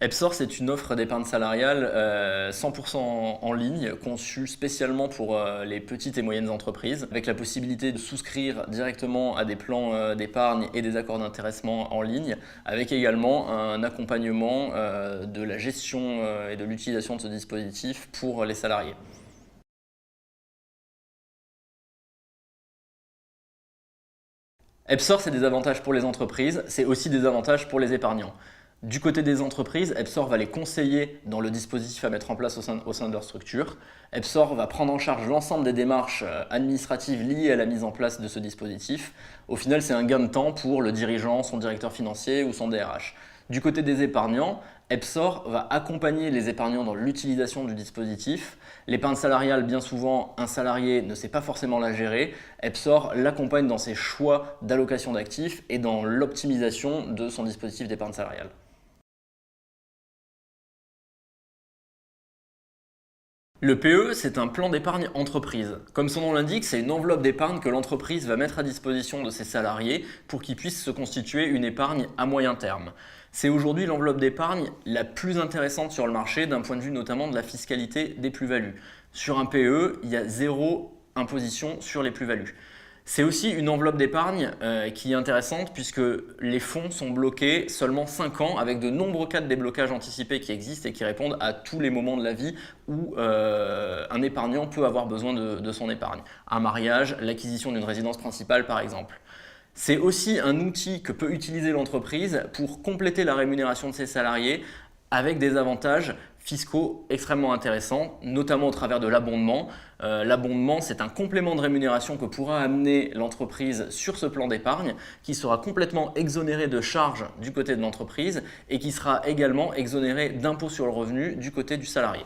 Epsor, c'est une offre d'épargne salariale 100% en ligne, conçue spécialement pour les petites et moyennes entreprises, avec la possibilité de souscrire directement à des plans d'épargne et des accords d'intéressement en ligne, avec également un accompagnement de la gestion et de l'utilisation de ce dispositif pour les salariés. Epsor, c'est des avantages pour les entreprises, c'est aussi des avantages pour les épargnants. Du côté des entreprises, Epsor va les conseiller dans le dispositif à mettre en place au sein de leur structure. Epsor va prendre en charge l'ensemble des démarches administratives liées à la mise en place de ce dispositif. Au final, c'est un gain de temps pour le dirigeant, son directeur financier ou son DRH. Du côté des épargnants, Epsor va accompagner les épargnants dans l'utilisation du dispositif. L'épargne salariale, bien souvent, un salarié ne sait pas forcément la gérer. Epsor l'accompagne dans ses choix d'allocation d'actifs et dans l'optimisation de son dispositif d'épargne salariale. Le PE, c'est un plan d'épargne entreprise. Comme son nom l'indique, c'est une enveloppe d'épargne que l'entreprise va mettre à disposition de ses salariés pour qu'ils puissent se constituer une épargne à moyen terme. C'est aujourd'hui l'enveloppe d'épargne la plus intéressante sur le marché d'un point de vue notamment de la fiscalité des plus-values. Sur un PE, il y a zéro imposition sur les plus-values. C'est aussi une enveloppe d'épargne qui est intéressante puisque les fonds sont bloqués seulement 5 ans avec de nombreux cas de déblocage anticipé qui existent et qui répondent à tous les moments de la vie où un épargnant peut avoir besoin de son épargne. Un mariage, l'acquisition d'une résidence principale par exemple. C'est aussi un outil que peut utiliser l'entreprise pour compléter la rémunération de ses salariés avec des avantages fiscaux extrêmement intéressants, notamment au travers de l'abondement. L'abondement, c'est un complément de rémunération que pourra amener l'entreprise sur ce plan d'épargne, qui sera complètement exonéré de charges du côté de l'entreprise et qui sera également exonéré d'impôt sur le revenu du côté du salarié.